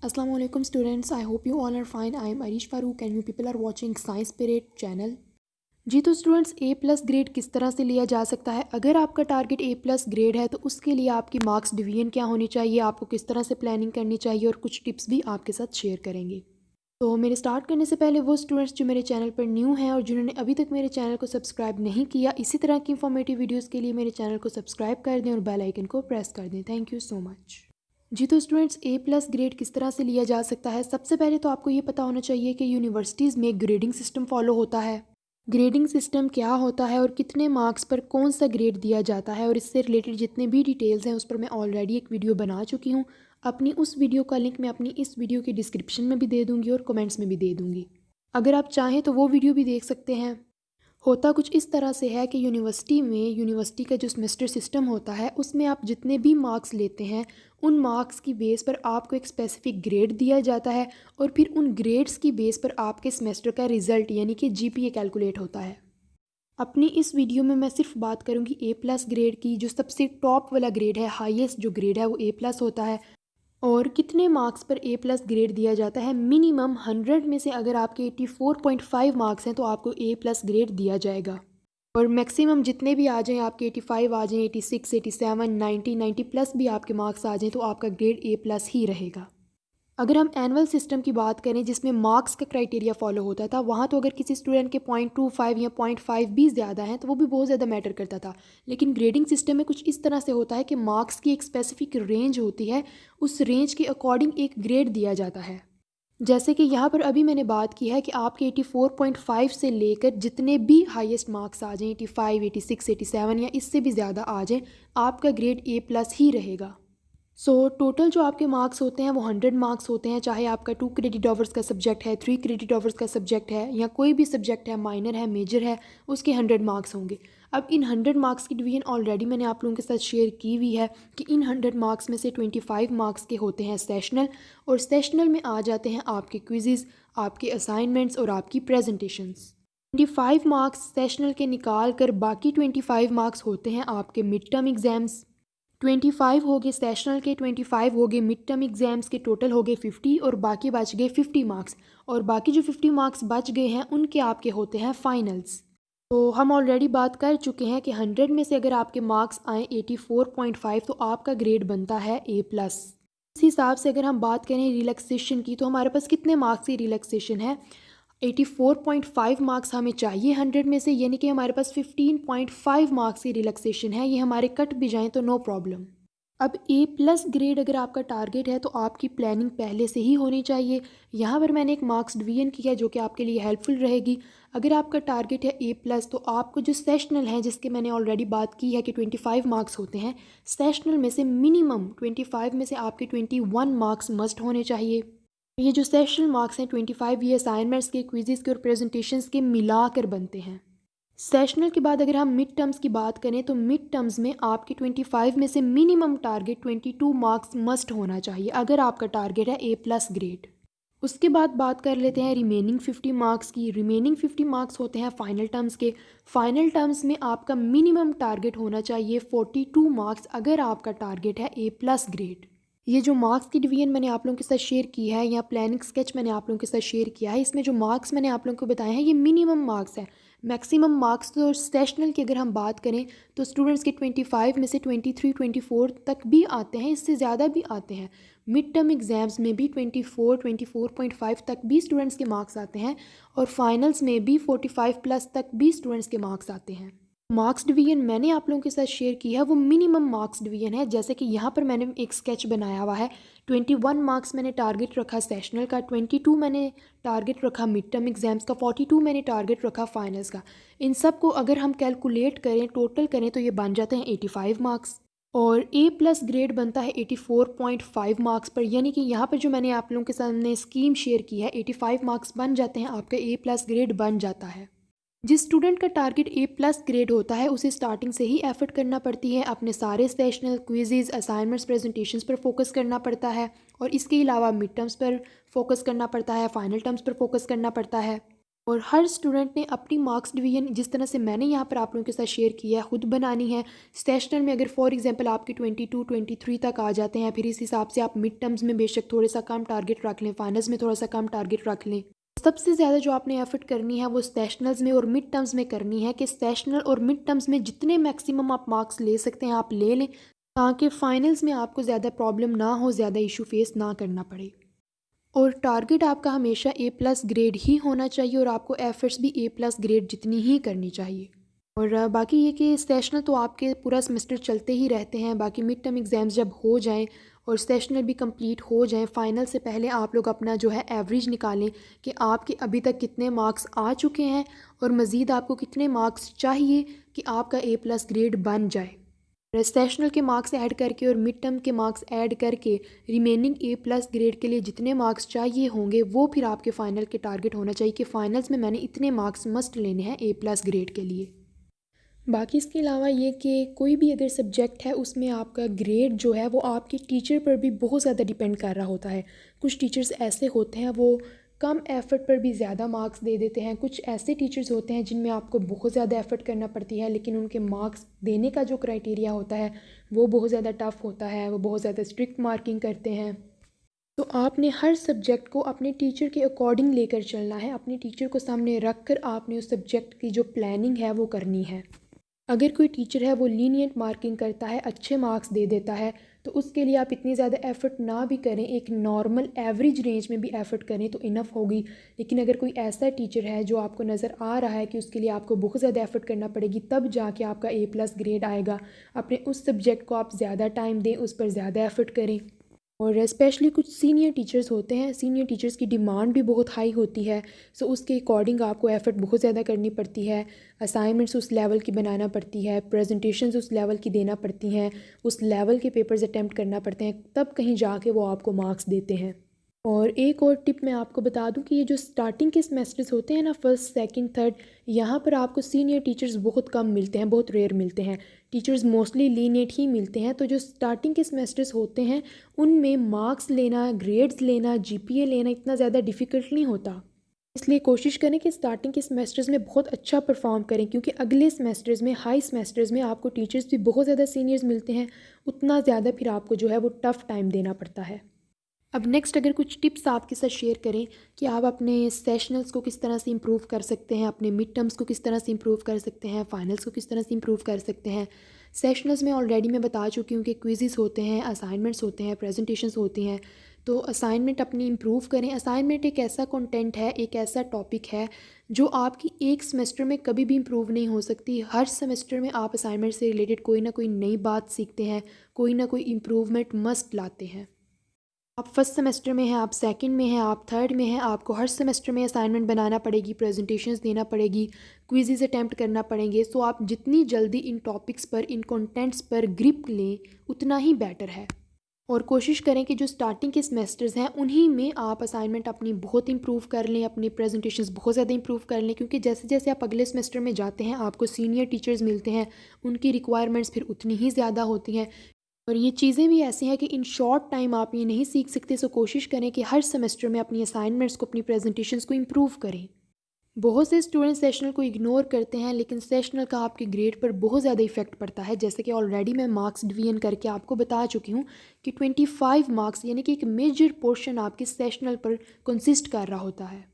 Assalamu alaikum students. I hope you all are fine. I am Arish Farooq and you people are watching Science Spirit channel. जी तो students ए plus grade किस तरह से लिया जा सकता है। अगर आपका टारगेट ए प्लस ग्रेड है तो उसके लिए आपकी मार्क्स डिवीजन क्या होनी चाहिए, आपको किस तरह से प्लानिंग करनी चाहिए और कुछ टिप्स भी आपके साथ शेयर करेंगे। तो मेरे स्टार्ट करने से पहले वो स्टूडेंट्स जो मेरे चैनल पर न्यू हैं और जिन्होंने अभी तक मेरे चैनल को सब्सक्राइब नहीं किया, इसी तरह की इंफॉर्मेटिव वीडियोज़ के लिए मेरे चैनल को सब्सक्राइब कर दें और बेल आइकन को प्रेस कर दें। Thank you so much. जी तो स्टूडेंट्स ए प्लस ग्रेड किस तरह से लिया जा सकता है। सबसे पहले तो आपको ये पता होना चाहिए कि यूनिवर्सिटीज़ में ग्रेडिंग सिस्टम फॉलो होता है। ग्रेडिंग सिस्टम क्या होता है और कितने मार्क्स पर कौन सा ग्रेड दिया जाता है और इससे रिलेटेड जितने भी डिटेल्स हैं उस पर मैं ऑलरेडी एक वीडियो बना चुकी हूँ। अपनी उस वीडियो का लिंक मैं अपनी इस वीडियो के डिस्क्रिप्शन में भी दे दूँगी और कमेंट्स में भी दे दूँगी। अगर आप चाहें तो वो वीडियो भी देख सकते हैं। होता कुछ इस तरह से है कि यूनिवर्सिटी का जो सेमेस्टर सिस्टम होता है उसमें आप जितने भी मार्क्स लेते हैं उन मार्क्स की बेस पर आपको एक स्पेसिफिक ग्रेड दिया जाता है और फिर उन ग्रेड्स की बेस पर आपके सेमेस्टर का रिज़ल्ट यानी कि जीपीए कैलकुलेट होता है। अपनी इस वीडियो में मैं सिर्फ बात करूंगी ए प्लस ग्रेड की। जो सबसे टॉप वाला ग्रेड है, हाईएस्ट जो ग्रेड है वो ए प्लस होता है। और कितने मार्क्स पर ए प्लस ग्रेड दिया जाता है। मिनिमम 100 में से अगर आपके 84.5 मार्क्स हैं तो आपको ए प्लस ग्रेड दिया जाएगा। और मैक्सिमम जितने भी आ जाएं, आपके 85 आ जाएं, 86, 87, 90 प्लस भी आपके मार्क्स आ जाएं तो आपका ग्रेड ए प्लस ही रहेगा। अगर हम एनुअल सिस्टम की बात करें जिसमें मार्क्स का क्राइटेरिया फॉलो होता था, वहाँ तो अगर किसी स्टूडेंट के 0.25 या 0.5 भी ज़्यादा हैं तो वो भी बहुत ज़्यादा मैटर करता था। लेकिन ग्रेडिंग सिस्टम में कुछ इस तरह से होता है कि मार्क्स की एक स्पेसिफिक रेंज होती है, उस रेंज के अकॉर्डिंग एक ग्रेड दिया जाता है। जैसे कि यहाँ पर अभी मैंने बात की है कि आपके 84.5 से लेकर जितने भी हाईएस्ट मार्क्स आ जाएँ, 85, 86, 87 या इससे भी ज़्यादा आ जाएँ, आपका ग्रेड ए प्लस ही रहेगा। टोटल जो आपके मार्क्स होते हैं वो 100 मार्क्स होते हैं। चाहे आपका 2 क्रेडिट आवर्स का सब्जेक्ट है, 3 क्रेडिट आवर्स का सब्जेक्ट है या कोई भी सब्जेक्ट है, माइनर है, मेजर है, उसके 100 मार्क्स होंगे। अब इन 100 मार्क्स की डिवीजन ऑलरेडी मैंने आप लोगों के साथ शेयर की हुई है कि इन 100 मार्क्स में से 25 मार्क्स के होते हैं सेशनल, और सेशनल में आ जाते हैं आपके क्विज़, आपके असाइनमेंट्स और आपकी प्रेजेंटेशंस। 25 मार्क्स सेशनल के निकाल कर बाकी 25 मार्क्स होते हैं आपके मिड टर्म एग्ज़ाम्स। 25 हो गए सेशनल के, 25 हो गए मिड टर्म एग्ज़ाम्स के, टोटल हो गए 50 और बाकी बच गए 50 मार्क्स। और बाकी जो 50 मार्क्स बच गए हैं उनके आपके होते हैं फाइनल्स। तो हम ऑलरेडी बात कर चुके हैं कि 100 में से अगर आपके मार्क्स आए 84.5 तो आपका ग्रेड बनता है ए प्लस। इस हिसाब से अगर हम बात करें रिलैक्सेशन की तो हमारे पास कितने मार्क्स की रिलैक्सेशन है। 84.5 मार्क्स हमें चाहिए 100 में से, यानी कि हमारे पास 15.5 मार्क्स की रिलैक्सेशन है। ये हमारे कट भी जाएँ तो नो प्रॉब्लम। अब ए प्लस ग्रेड अगर आपका टारगेट है तो आपकी प्लानिंग पहले से ही होनी चाहिए। यहाँ पर मैंने एक मार्क्स डिवीजन किया जो कि आपके लिए हेल्पफुल रहेगी। अगर आपका टारगेट है ए प्लस तो आपको जो सेशनल है, जिसके मैंने ऑलरेडी बात की है कि 25 मार्क्स होते हैं, सेशनल में से मिनिमम 25 में से आपके 21 मार्क्स मस्ट होने चाहिए। ये जो सेशनल मार्क्स हैं 25 ये असाइनमेंट्स के, क्विज़ेस के और प्रेजेंटेशंस के मिला कर बनते हैं। सेशनल के बाद अगर हम मिड टर्म्स की बात करें तो मिड टर्म्स में आपके 25 में से मिनिमम टारगेट 22 मार्क्स मस्ट होना चाहिए अगर आपका टारगेट है ए प्लस ग्रेड। उसके बाद बात कर लेते हैं रिमेनिंग 50 मार्क्स की। रिमेनिंग 50 मार्क्स होते हैं फाइनल टर्म्स के। फाइनल टर्म्स में आपका मिनिमम टारगेट होना चाहिए 42 मार्क्स अगर आपका टारगेट है ए प्लस ग्रेड। ये जो मार्क्स की डिवीजन मैंने आप लोगों के साथ शेयर की है या प्लानिंग स्केच मैंने आप लोगों के साथ शेयर किया है, इसमें जो मार्क्स मैंने आप लोगों को बताए हैं ये मिनिमम मार्क्स हैं। मैक्सिमम मार्क्स तो सेशनल की अगर हम बात करें तो स्टूडेंट्स के 25 में से 23, 24 तक भी आते हैं, इससे ज़्यादा भी आते हैं। मिड टर्म एग्ज़ाम्स में भी 24, 24.5 तक भी स्टूडेंट्स के मार्क्स आते हैं और फाइनल्स में भी 45 प्लस तक भी स्टूडेंट्स के मार्क्स आते हैं। मार्क्स डिवीजन मैंने आप लोगों के साथ शेयर की है वो मिनिमम मार्क्स डिवीजन है। जैसे कि यहाँ पर मैंने एक स्केच बनाया हुआ है। 21 मार्क्स मैंने टारगेट रखा सेशनल का, 22 मैंने टारगेट रखा मिड टर्म एग्ज़ाम्स का, 42 मैंने टारगेट रखा फाइनल्स का। इन सब को अगर हम कैलकुलेट करें, टोटल करें तो ये बन जाते हैं 85 मार्क्स और ए प्लस ग्रेड बनता है 84.5 मार्क्स पर। यानी कि यहाँ पर जो मैंने आप लोगों के सामने स्कीम शेयर की है 85 मार्क्स बन जाते हैं, आपका ए प्लस ग्रेड बन जाता है। जिस स्टूडेंट का टारगेट ए प्लस ग्रेड होता है उसे स्टार्टिंग से ही एफर्ट करना पड़ती है, अपने सारे सेशनल, क्विज़ेस, असाइनमेंट्स, प्रेजेंटेशंस पर फोकस करना पड़ता है और इसके अलावा मिड टर्म्स पर फोकस करना पड़ता है, फाइनल टर्म्स पर फोकस करना पड़ता है। और हर स्टूडेंट ने अपनी मार्क्स डिवीजन जिस तरह से मैंने यहाँ पर आप लोगों के साथ शेयर किया है खुद बनानी है। सेशनल में अगर फॉर एग्जांपल आपके 22 23 तक आ जाते हैं, फिर इस हिसाब से आप मिड टर्म्स में बेशक थोड़ा सा कम टारगेट रख लें, फाइनल्स में थोड़ा सा कम टारगेट रख लें। सबसे ज़्यादा जो आपने एफर्ट करनी है वो सेशनल्स में और मिड टर्म्स में करनी है कि सेशनल और मिड टर्म्स में जितने मैक्सिमम आप मार्क्स ले सकते हैं आप ले लें, ताकि फाइनल्स में आपको ज़्यादा प्रॉब्लम ना हो, ज़्यादा इशू फेस ना करना पड़े। और टारगेट आपका हमेशा A+ ग्रेड ही होना चाहिए और आपको एफर्ट्स भी A+ ग्रेड जितनी ही करनी चाहिए। और बाकी ये कि सेशनल तो आपके पूरा सेमेस्टर चलते ही रहते हैं, बाकी मिड टर्म एग्ज़ाम्स जब हो जाएं और सेशनल भी कंप्लीट हो जाएं, फ़ाइनल से पहले आप लोग अपना जो है एवरेज निकालें कि आपके अभी तक कितने मार्क्स आ चुके हैं और मज़ीद आपको कितने मार्क्स चाहिए कि आपका A+ ग्रेड बन जाए। सेशनल के मार्क्स ऐड करके और मिड टर्म के मार्क्स ऐड करके रिमेनिंग A+ ग्रेड के लिए जितने मार्क्स चाहिए होंगे वो फिर आपके फ़ाइनल के टारगेट होना चाहिए कि फ़ाइनल्स में मैंने इतने मार्क्स मस्ट लेने हैं A+ ग्रेड के लिए। बाकी इसके अलावा ये कि कोई भी अगर सब्जेक्ट है उसमें आपका ग्रेड जो है वो आपके टीचर पर भी बहुत ज़्यादा डिपेंड कर रहा होता है। कुछ टीचर्स ऐसे होते हैं वो कम एफ़र्ट पर भी ज़्यादा मार्क्स दे देते हैं, कुछ ऐसे टीचर्स होते हैं जिनमें आपको बहुत ज़्यादा एफ़र्ट करना पड़ती है लेकिन उनके मार्क्स देने का जो क्राइटेरिया होता है वो बहुत ज़्यादा टफ़ होता है, वो बहुत ज़्यादा स्ट्रिक्ट मार्किंग करते हैं। तो आपने हर सब्जेक्ट को अपने टीचर के अकॉर्डिंग लेकर चलना है, अपने टीचर को सामने रख कर आपने उस सब्जेक्ट की जो प्लानिंग है वो करनी है। अगर कोई टीचर है वो लीनियंट मार्किंग करता है, अच्छे मार्क्स दे देता है, तो उसके लिए आप इतनी ज़्यादा एफ़र्ट ना भी करें, एक नॉर्मल एवरेज रेंज में भी एफ़र्ट करें तो इनफ होगी। लेकिन अगर कोई ऐसा टीचर है जो आपको नज़र आ रहा है कि उसके लिए आपको बहुत ज़्यादा एफ़र्ट करना पड़ेगी तब जाके आपका A+ ग्रेड आएगा, अपने उस सब्जेक्ट को आप ज़्यादा टाइम दें, उस पर ज़्यादा एफ़र्ट करें। और स्पेशली कुछ सीनियर टीचर्स होते हैं, सीनियर टीचर्स की डिमांड भी बहुत हाई होती है, सो उसके अकॉर्डिंग आपको एफ़र्ट बहुत ज़्यादा करनी पड़ती है। असाइनमेंट्स उस लेवल की बनाना पड़ती है, प्रेजेंटेशंस उस लेवल की देना पड़ती हैं, उस लेवल के पेपर्स अटैम्प्ट करना पड़ते हैं, तब कहीं जाके वो आपको मार्क्स देते हैं। और एक और टिप मैं आपको बता दूं कि ये जो स्टार्टिंग के सेमेस्टर्स होते हैं ना, फर्स्ट सेकंड थर्ड, यहाँ पर आपको सीनियर टीचर्स बहुत कम मिलते हैं, बहुत रेयर मिलते हैं। टीचर्स मोस्टली लीनियंट ही मिलते हैं। तो जो स्टार्टिंग के सेमेस्टर्स होते हैं उनमें मार्क्स लेना, ग्रेड्स लेना, GPA लेना इतना ज़्यादा डिफ़िकल्ट नहीं होता। इसलिए कोशिश करें कि स्टार्टिंग के सेमेस्टर्स में बहुत अच्छा परफॉर्म करें, क्योंकि अगले सेमेस्टर्स में, हाई सेमेस्टर्स में आपको टीचर्स भी बहुत ज़्यादा सीनियर्स मिलते हैं, उतना ज़्यादा फिर आपको जो है वो टफ़ टाइम देना पड़ता है। अब नेक्स्ट अगर कुछ टिप्स आपके साथ शेयर करें कि आप अपने सेशनल्स को किस तरह से इम्प्रूव कर सकते हैं, अपने मिड टर्म्स को किस तरह से इम्प्रूव कर सकते हैं, फाइनल्स को किस तरह से इम्प्रूव कर सकते हैं। सेशनल्स में ऑलरेडी मैं बता चुकी हूँ कि क्विज़ेस होते हैं, असाइनमेंट्स होते हैं, प्रेजेंटेशंस होती हैं। तो असाइनमेंट अपनी इम्प्रूव करें। असाइनमेंट एक ऐसा कंटेंट है, एक ऐसा टॉपिक है जो आपकी एक सेमेस्टर में कभी भी इम्प्रूव नहीं हो सकती। हर सेमेस्टर में आप असाइनमेंट से रिलेटेड कोई ना कोई नई बात सीखते हैं, कोई ना कोई इम्प्रूवमेंट मस्ट लाते हैं। आप फर्स्ट सेमेस्टर में हैं, आप सेकंड में हैं, आप थर्ड में हैं, आपको हर सेमेस्टर में असाइनमेंट बनाना पड़ेगी, प्रेजेंटेशंस देना पड़ेगी, क्विज़ेस अटैम्प्ट करना पड़ेंगे। सो आप जितनी जल्दी इन टॉपिक्स पर, इन कंटेंट्स पर ग्रिप लें उतना ही बेटर है। और कोशिश करें कि जो स्टार्टिंग के सेमेस्टर्स हैं उन्हीं में आप असाइनमेंट अपनी बहुत इंप्रूव कर लें, अपनी प्रेजेंटेशंस बहुत ज़्यादा इंप्रूव कर लें, क्योंकि जैसे जैसे आप अगले सेमेस्टर में जाते हैं आपको सीनियर टीचर्स मिलते हैं, उनकी रिक्वायरमेंट्स फिर उतनी ही ज़्यादा होती हैं। और ये चीज़ें भी ऐसी हैं कि इन शॉर्ट टाइम आप ये नहीं सीख सकते। सो कोशिश करें कि हर सेमेस्टर में अपनी असाइनमेंट्स को, अपनी प्रेजेंटेशंस को इम्प्रूव करें। बहुत से स्टूडेंट सेशनल को इग्नोर करते हैं, लेकिन सेशनल का आपके ग्रेड पर बहुत ज़्यादा इफेक्ट पड़ता है। जैसे कि ऑलरेडी मैं मार्क्स डिवीजन करके आपको बता चुकी हूँ कि 25 मार्क्स यानी कि एक मेजर पोर्शन आपके सेशनल पर कंसिस्ट कर रहा होता है।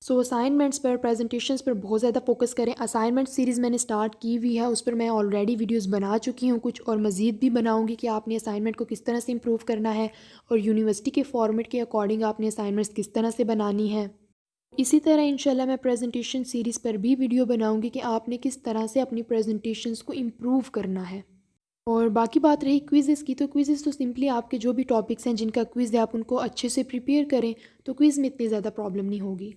सो असाइनमेंट्स पर, प्रेजेंटेशंस पर बहुत ज़्यादा फोकस करें। असाइनमेंट सीरीज़ मैंने स्टार्ट की हुई है, उस पर मैं ऑलरेडी वीडियोस बना चुकी हूँ कुछ, और मज़ीद भी बनाऊँगी कि आपने असाइनमेंट को किस तरह से इम्प्रूव करना है और यूनिवर्सिटी के फॉर्मेट के अकॉर्डिंग आपने असाइनमेंट्स किस तरह से बनानी है। इसी तरह इंशाल्लाह मैं प्रेजेंटेशन सीरीज़ पर भी वीडियो बनाऊँगी कि आपने किस तरह से अपनी प्रेजेंटेशंस को इम्प्रूव करना है। और बाकी बात रही क्विज़ेस की, तो क्विज़ेस तो सिंपली आपके जो भी टॉपिक्स हैं जिनका क्विज़ है आप उनको अच्छे से प्रिपेयर करें तो क्विज़ में इतनी ज़्यादा प्रॉब्लम नहीं होगी।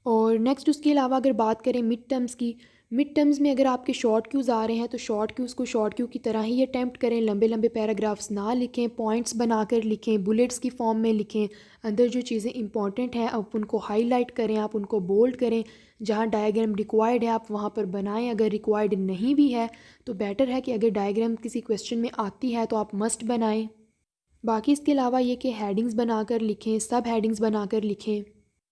और नेक्स्ट उसके अलावा अगर बात करें मिड टर्म्स की, मिड टर्म्स में अगर आपके शॉर्ट क्यूज़ आ रहे हैं तो शॉर्ट क्यूज़ को शॉर्ट क्यू की तरह ही अटैम्प्ट करें। लंबे लंबे पैराग्राफ्स ना लिखें, पॉइंट्स बनाकर लिखें, बुलेट्स की फॉर्म में लिखें। अंदर जो चीज़ें इंपॉर्टेंट हैं आप उनको हाईलाइट करें, आप उनको बोल्ड करें। जहाँ डायग्राम रिक्वायर्ड है आप वहाँ पर बनाएं। अगर रिक्वायर्ड नहीं भी है तो बेटर है कि अगर डायग्राम किसी क्वेश्चन में आती है तो आप मस्ट बनाएं। बाकी इसके अलावा ये कि हेडिंग्स बनाकर लिखें, सब हेडिंग्स बनाकर लिखें।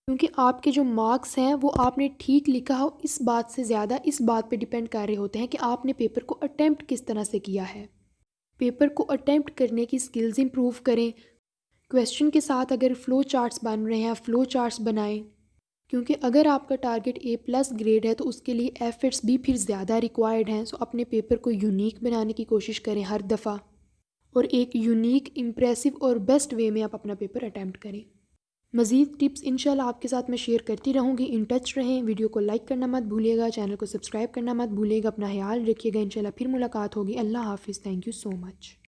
क्योंकि आपके जो मार्क्स हैं वो आपने ठीक लिखा हो इस बात से ज़्यादा इस बात पे डिपेंड कर रहे होते हैं कि आपने पेपर को अटेम्प्ट किस तरह से किया है। पेपर को अटेम्प्ट करने की स्किल्स इंप्रूव करें। क्वेश्चन के साथ अगर फ़्लो चार्ट्स बन रहे हैं फ़्लो चार्ट्स बनाएं, क्योंकि अगर आपका टारगेट ए प्लस ग्रेड है तो उसके लिए एफर्ट्स भी फिर ज़्यादा रिक्वायर्ड हैं। सो अपने पेपर को यूनिक बनाने की कोशिश करें हर दफ़ा, और एक यूनिक इम्प्रेसिव और बेस्ट वे में आप अपना पेपर अटैम्प्ट करें। मज़ीद टिप्स इंशाल्लाह आपके साथ मैं शेयर करती रहूँगी। इन टच रहें। वीडियो को लाइक करना मत भूलिएगा, चैनल को सब्सक्राइब करना मत भूलिएगा। अपना ख्याल रखिएगा। इंशाल्लाह फिर मुलाकात होगी। अल्लाह हाफिज़। Thank you so much.